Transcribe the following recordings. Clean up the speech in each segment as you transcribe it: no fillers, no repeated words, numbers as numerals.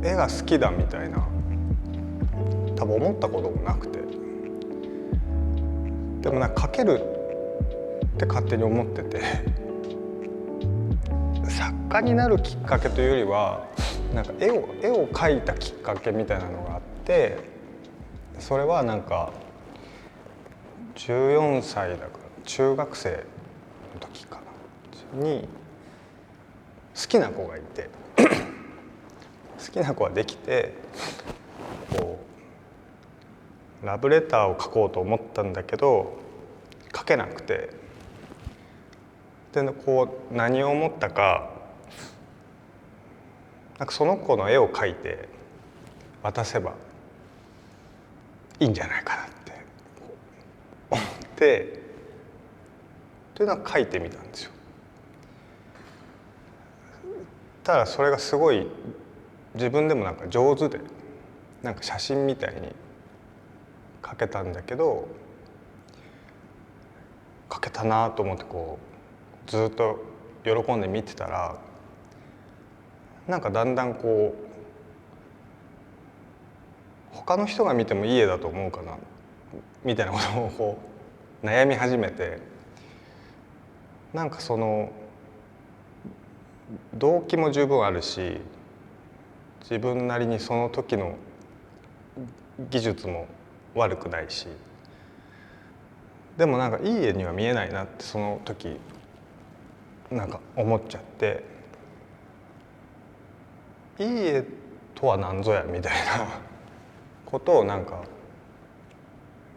絵が好きだみたいな多分思ったこともなくて、でもなんか描けるって勝手に思ってて、作家になるきっかけというよりはなんか絵を描いたきっかけみたいなのがあって、それはなんか14歳だから中学生の時かなに好きな子がいて好きな子ができて、こうラブレターを書こうと思ったんだけど書けなくて、でこう何を思ったか、なんかその子の絵を描いて渡せばいいんじゃないかなって思ってというのは描いてみたんですよ。ただそれがすごい自分でもなんか上手で、なんか写真みたいに描けたんだけど、描けたなと思ってこうずっと喜んで見てたら、なんかだんだんこう他の人が見てもいい絵だと思うかなみたいなことをこう悩み始めて、なんかその動機も十分あるし、自分なりにその時の技術も悪くないし、でもなんかいい絵には見えないなってその時なんか思っちゃって、いい絵とは何ぞやみたいなことを、なんか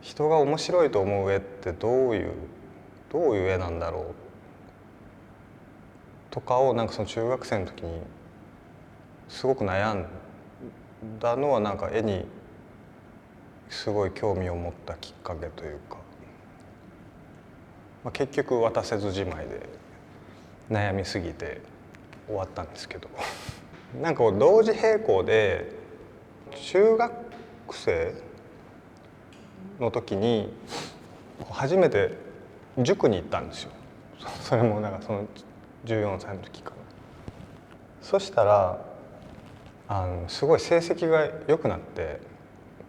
人が面白いと思う絵ってどういう絵なんだろうとかを、なんかその中学生の時にすごく悩んだのは、なんか絵にすごい興味を持ったきっかけというか、まあ、結局渡せずじまいで悩みすぎて終わったんですけどなんかこう同時並行で中学生の時に初めて塾に行ったんですよ。それもなんかその14歳の時から。そしたらすごい成績が良くなって、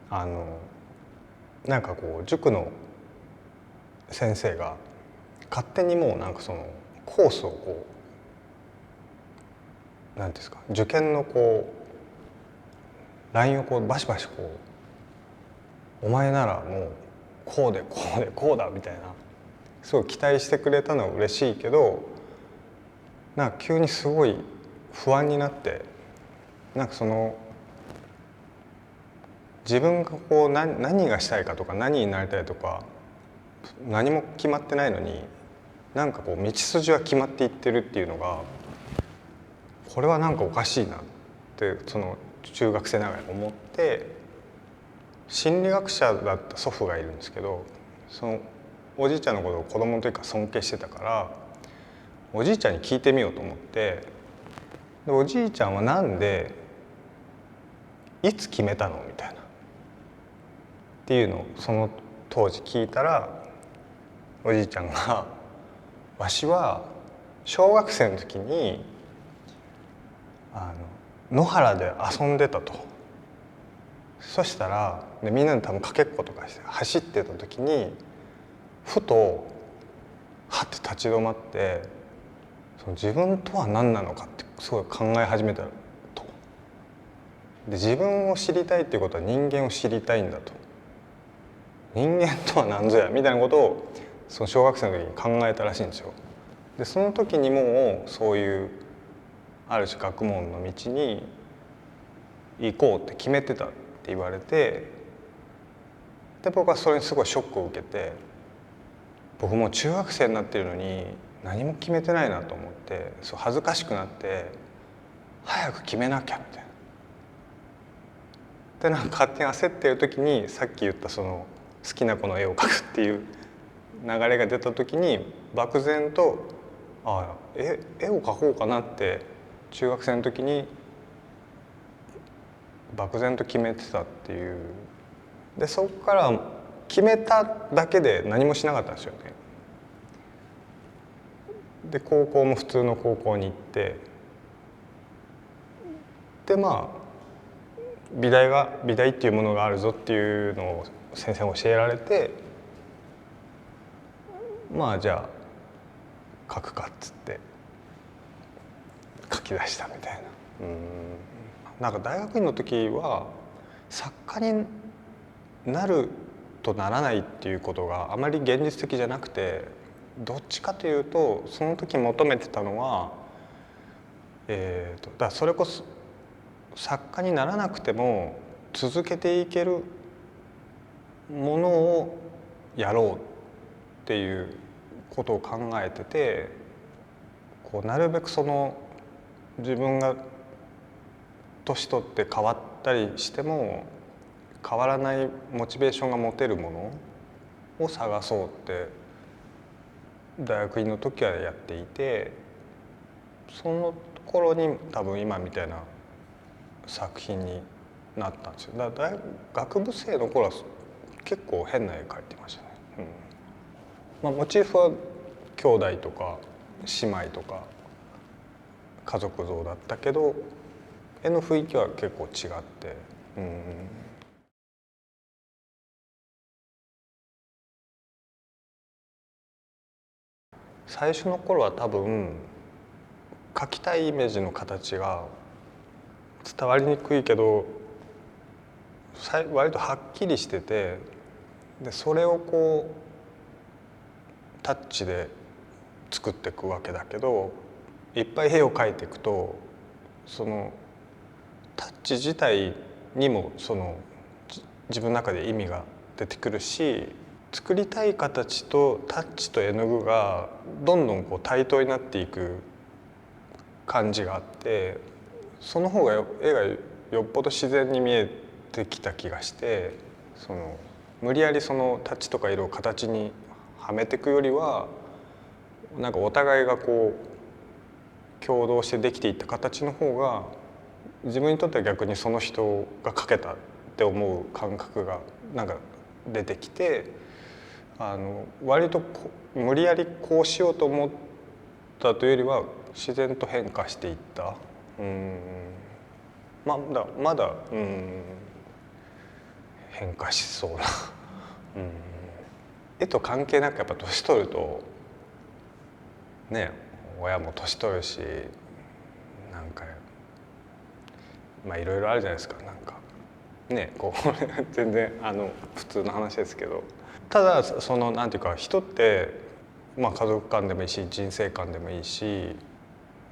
なんかこう塾の先生が勝手にもうなんかそのコースをこう何ていうんですか、受験のこうラインをこうバシバシこうお前ならもうこうでこうでこうだみたいな、すごい期待してくれたのは嬉しいけど、なんか急にすごい不安になって、なんかその自分がこう何がしたいかとか何になりたいとか何も決まってないのに、なんかこう道筋は決まっていってるっていうのが、これはなんかおかしいなってその中学生ながらに思って、心理学者だった祖父がいるんですけど、そのおじいちゃんのことを子供の時から尊敬してたから、おじいちゃんに聞いてみようと思って、でおじいちゃんはなんでいつ決めたのみたいなっていうのをその当時聞いたら、おじいちゃんが「わしは小学生の時に野原で遊んでた」と。そしたらみんなで多分かけっことかして走ってた時にふとはって立ち止まって、その自分とは何なのかってすごい考え始めたと。で自分を知りたいっていうことは人間を知りたいんだと。人間とは何ぞやみたいなことをその小学生の時に考えたらしいんですよ。でその時にもうそういうある種学問の道に行こうって決めてたって言われて、で僕はそれにすごいショックを受けて、僕もう中学生になってるのに何も決めてないなと思って、そう恥ずかしくなって早く決めなきゃみたいな。でなんか勝手に焦ってる時にさっき言ったその好きな子の絵を描くっていう流れが出た時に漠然と絵を描こうかなって中学生の時に漠然と決めてたっていう。でそこから決めただけで何もしなかったんですよね。で高校も普通の高校に行って、でまあ美大っていうものがあるぞっていうのを先生に教えられて、まあじゃあ書くかっつって書き出したみたいな。なんか大学院の時は作家になるとならないっていうことがあまり現実的じゃなくて、どっちかというとその時求めてたのは、だからそれこそ作家にならなくても続けていけるものをやろうっていうことを考えてて、こうなるべくその自分が年取って変わったりしても変わらないモチベーションが持てるものを探そうって大学院の時はやっていて、その頃に多分今みたいな作品になったんですよ。だから学部生の頃は結構変な絵描いてましたね。モチーフは兄弟とか姉妹とか家族像だったけど、絵の雰囲気は結構違って、最初の頃は多分描きたいイメージの形が伝わりにくいけど割とはっきりしてて、でそれをこうタッチで作っていくわけだけど、いっぱい絵を描いていくとそのタッチ自体にもその自分の中で意味が出てくるし、作りたい形とタッチと絵の具がどんどんこう対等になっていく感じがあって、その方が絵がよっぽど自然に見えてきた気がして、その無理やりそのタッチとか色を形にはめていくよりは、なんかお互いがこう共同してできていった形の方が自分にとっては逆にその人が描けたって思う感覚がなんか出てきて、割と無理やりこうしようと思ったというよりは自然と変化していった。まだ変化しそうな絵と関係なくやっぱ年取るとね、親も年取るし、なんかいろいろあるじゃないですか。なんかね、こう全然普通の話ですけど、ただそのなんていうか、人って家族間でもいいし人生観でもいいし、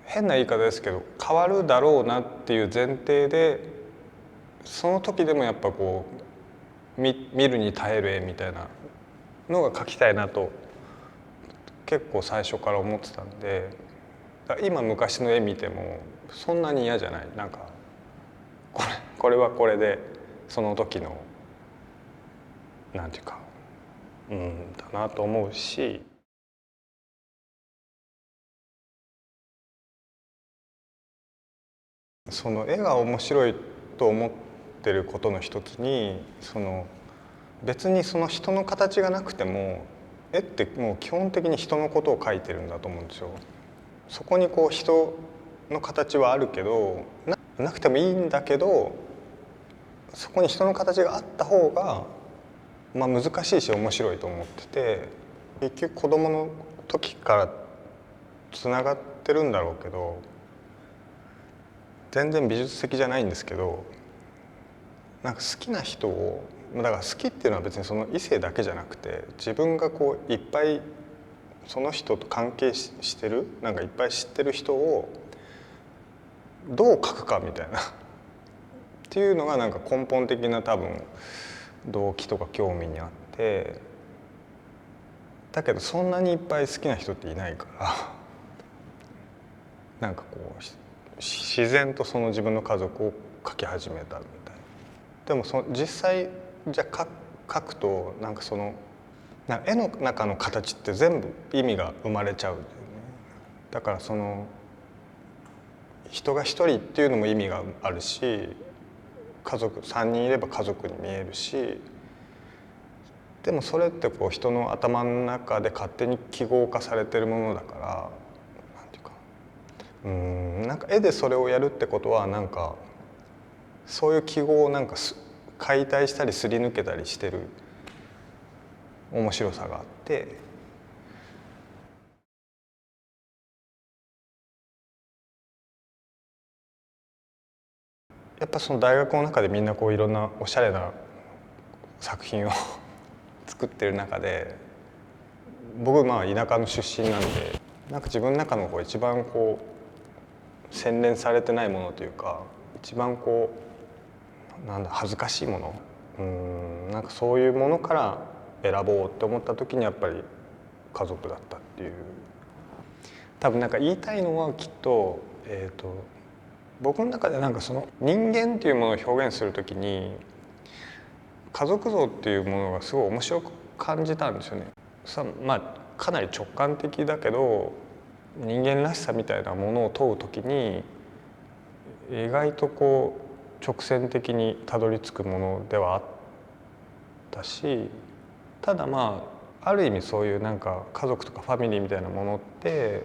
変な言い方ですけど変わるだろうなっていう前提で、その時でもやっぱこう見るに耐える絵みたいなのが描きたいなと結構最初から思ってたんで、今昔の絵見てもそんなに嫌じゃない。なんかこれはこれでその時のなんていうかだなと思うし。その絵が面白いと思ってることの一つに、その別にその人の形がなくても絵ってもう基本的に人のことを描いてるんだと思うんですよ。そこにこう人の形はあるけど なくてもいいんだけど、そこに人の形があった方が難しいし面白いと思ってて、結局子供の時からつながってるんだろうけど、全然美術的じゃないんですけど、なんか好きな人を、だから好きっていうのは別にその異性だけじゃなくて、自分がこういっぱいその人と関係してる、なんかいっぱい知ってる人をどう描くかみたいなっていうのがなんか根本的な多分動機とか興味にあって、だけどそんなにいっぱい好きな人っていないからなんかこう自然とその自分の家族を描き始めたみたいな。でも実際じゃあ描くとなんかその絵の中の形って全部意味が生まれちゃうんだよね。だからその人が一人っていうのも意味があるし、家族3人いれば家族に見えるし、でもそれってこう人の頭の中で勝手に記号化されてるものだから、なんていうかなんか絵でそれをやるってことはなんかそういう記号をなんか解体したりすり抜けたりしてる面白さがあって。やっぱその大学の中でみんなこういろんなおしゃれな作品を作ってる中で、僕まあ田舎の出身なんで、なんか自分の中のこう一番こう洗練されてないものというか、一番こうなんだ恥ずかしいもの、なんかそういうものから選ぼうって思った時にやっぱり家族だったっていう。多分なんか言いたいのはきっと、僕の中でなんかその人間っていうものを表現するときに家族像っていうものがすごい面白く感じたんですよね。まあかなり直感的だけど人間らしさみたいなものを問うときに意外とこう直線的にたどり着くものではあったし、ただまあある意味そういうなんか家族とかファミリーみたいなものって、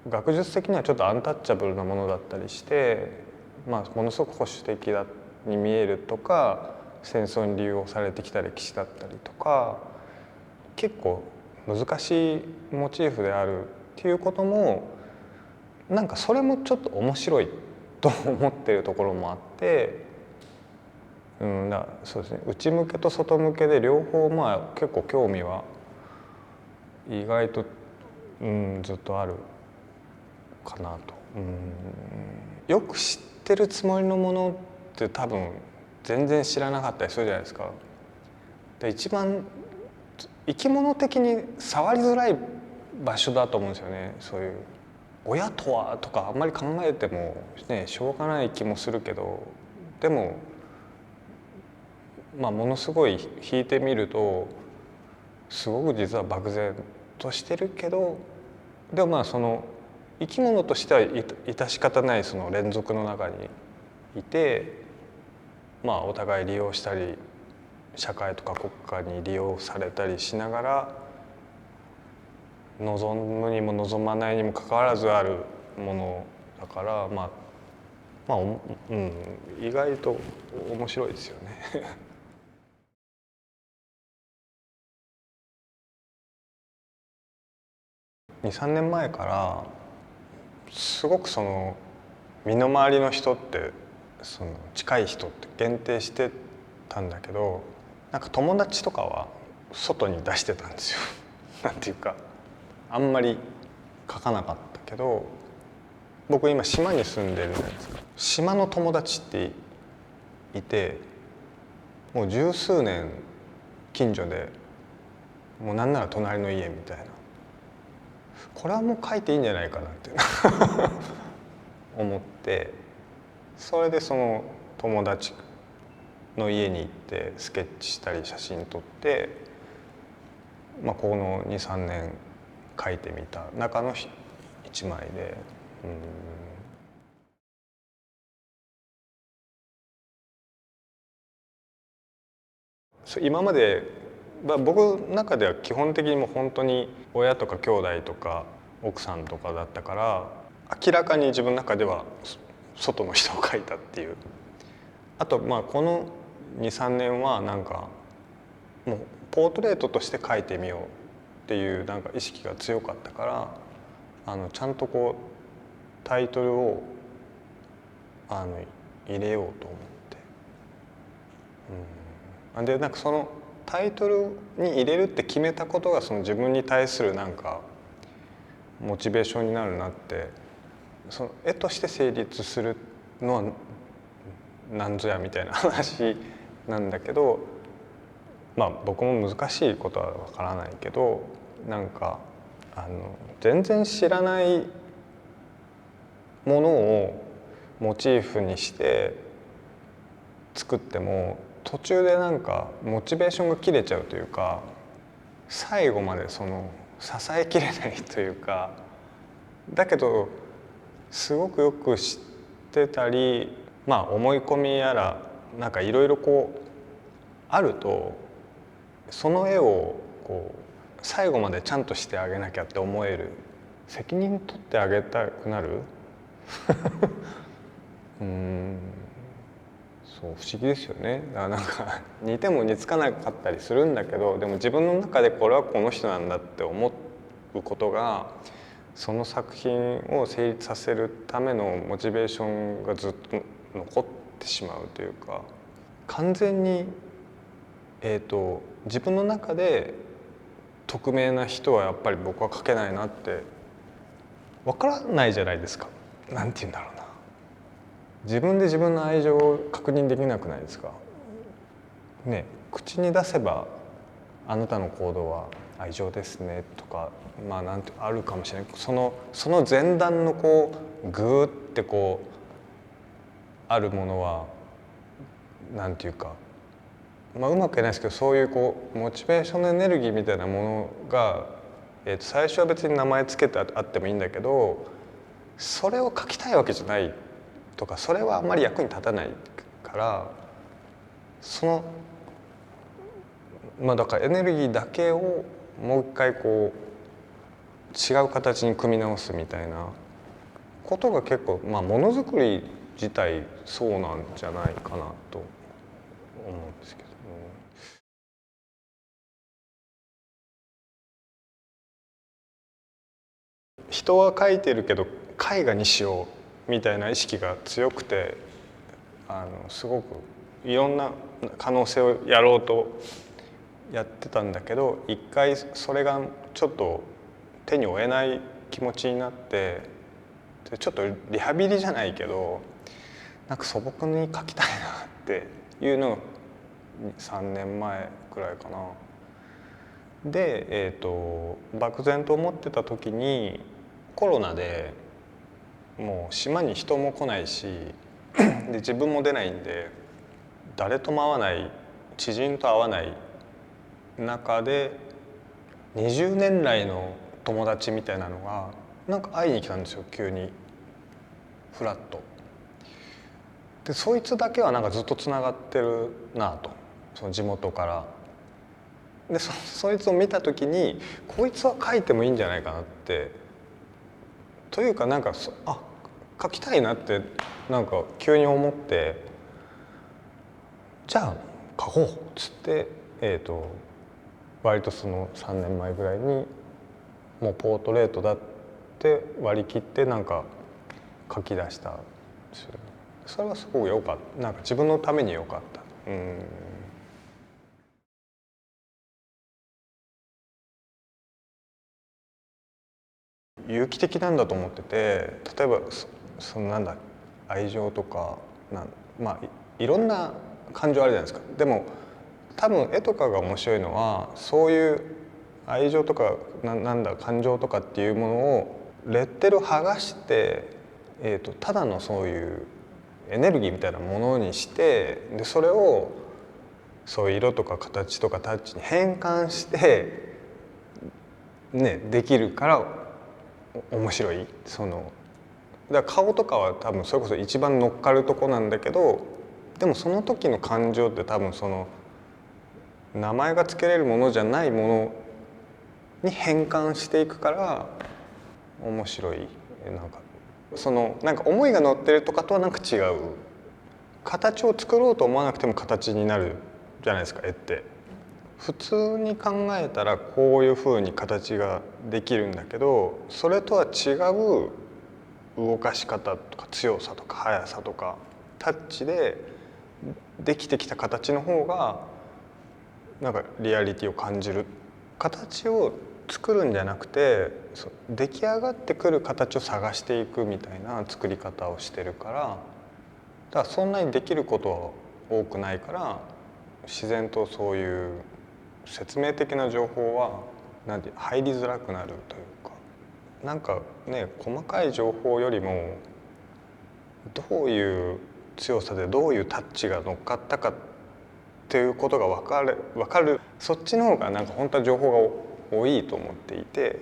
学術的にはちょっとアンタッチャブルなものだったりして、まあ、ものすごく保守的に見えるとか戦争に利用されてきた歴史だったりとか結構難しいモチーフであるっていうこともなんかそれもちょっと面白いと思ってるところもあって、そうですね、内向けと外向けで両方まあ結構興味は意外と、ずっとあるかなと。よく知ってるつもりのものって多分全然知らなかったりするじゃないですか。で一番生き物的に触りづらい場所だと思うんですよね。そういう親とはとかあんまり考えてもねしょうがない気もするけど、でもまあものすごい引いてみるとすごく実は漠然としてるけど、でもまあその生き物としては致し方ないその連続の中にいて、まあお互い利用したり社会とか国家に利用されたりしながら望むにも望まないにもかかわらずあるものだから、意外と面白いですよね。23年前からすごくその身の回りの人ってその近い人って限定してたんだけど、なんか友達とかは外に出してたんですよ。なんていうかあんまり書かなかったけど、僕今島に住んでるじゃないですか。島の友達っていてもう十数年近所で、もうなんなら隣の家みたいな、これはもう書いていいんじゃないかなって思って、それでその友達の家に行ってスケッチしたり写真撮って、この23年書いてみた中の一枚で。今まで僕の中では基本的にもう本当に親とか兄弟とか奥さんとかだったから、明らかに自分の中では外の人を描いたっていう。あとこの23年はなんかもうポートレートとして描いてみようっていうなんか意識が強かったから、ちゃんとこうタイトルを入れようと思って、でなんかそのタイトルに入れるって決めたことがその自分に対するなんかモチベーションになるなって、その絵として成立するのは何ぞやみたいな話なんだけど、僕も難しいことはわからないけど、なんか全然知らないものをモチーフにして作っても途中でなんかモチベーションが切れちゃうというか、最後までその支えきれないというか、だけどすごくよく知ってたり、思い込みやらなんかいろいろこうあると、その絵をこう最後までちゃんとしてあげなきゃって思える、責任取ってあげたくなるんそう不思議ですよね。だからなんか似ても似つかなかったりするんだけど、でも自分の中でこれはこの人なんだって思うことがその作品を成立させるためのモチベーションがずっと残ってしまうというか、完全に、自分の中で匿名な人はやっぱり僕は描けないなって分からないじゃないですか。なんて言うんだろうな、自分で自分の愛情を確認できなくないですかね。口に出せばあなたの行動は愛情ですねとか、まあなんてあるかもしれない。その前段のこうグーってこうあるものはなんていうか、まあうまく言えないですけど、そういうこうモチベーションのエネルギーみたいなものが、最初は別に名前つけてあってもいいんだけど、それを書きたいわけじゃないとか、それはあんまり役に立たないから、そのまあだからエネルギーだけをもう一回こう違う形に組み直すみたいなことが結構、まあものづくり自体そうなんじゃないかなと思うんですけど、人は描いてるけど絵画にしようみたいな意識が強くて、すごくいろんな可能性をやろうとやってたんだけど、一回それがちょっと手に負えない気持ちになって、ちょっとリハビリじゃないけどなんか素朴に描きたいなっていうのを3年前くらいかな。で、漠然と思ってた時にコロナでもう島に人も来ないしで自分も出ないんで誰とも会わない、知人と会わない中で20年来の友達みたいなのがなんか会いに来たんですよ、急にフラッと。でそいつだけはなんかずっとつながってるなと、その地元から。でそいつを見た時にこいつは書いてもいいんじゃないかなって、というかなんか書きたいなってなんか急に思って、じゃあ書こうっつって、割とその3年前ぐらいにもうポートレートだって割り切ってなんか書き出したんですよ。それはすごく良かった。なんか自分のために良かった。有機的なんだと思ってて、例えばそのなんだ愛情とかまあいろんな感情あるじゃないですか。でも多分絵とかが面白いのはそういう愛情とかなんだ感情とかっていうものをレッテルを剥がして、ただのそういうエネルギーみたいなものにして、でそれをそういう色とか形とかタッチに変換してねできるから面白い。だから顔とかは多分それこそ一番乗っかるとこなんだけど、でもその時の感情って多分その名前が付けれるものじゃないものに変換していくから面白い。なんか思いが乗ってるとかとはなんか違う、形を作ろうと思わなくても形になるじゃないですか、絵って。普通に考えたらこういうふうに形ができるんだけど、それとは違う動かし方とか強さとか速さとかタッチでできてきた形の方がなんかリアリティを感じる。形を作るんじゃなくて出来上がってくる形を探していくみたいな作り方をしてるから、だからそんなにできることは多くないから自然とそういう説明的な情報はなんて入りづらくなるというか、なんかね細かい情報よりもどういう強さでどういうタッチが乗っかったかっていうことが分かる、そっちの方がなんか本当は情報が多いと思っていて、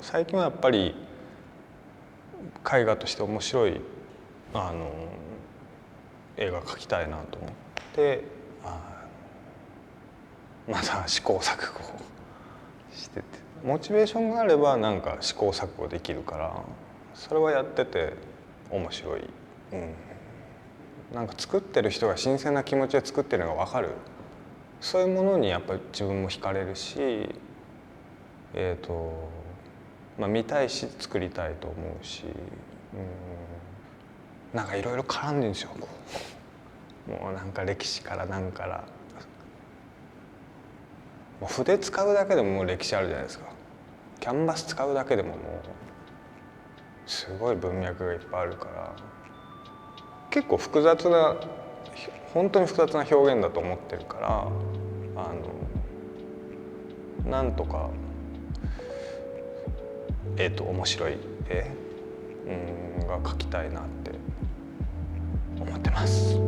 最近はやっぱり絵画として面白い映画描きたいなと思ってまた試行錯誤してて、モチベーションがあればなんか試行錯誤できるから、それはやってて面白い。なんか作ってる人が新鮮な気持ちで作ってるのが分かる、そういうものにやっぱり自分も惹かれるし、見たいし作りたいと思うし、なんかいろいろ絡んでるんですよ。もうなんか歴史からなんから、もう筆使うだけでももう歴史あるじゃないですか。キャンバス使うだけでももうすごい文脈がいっぱいあるから、結構複雑な、本当に複雑な表現だと思ってるから、なんとか面白い絵が描きたいなって思ってます。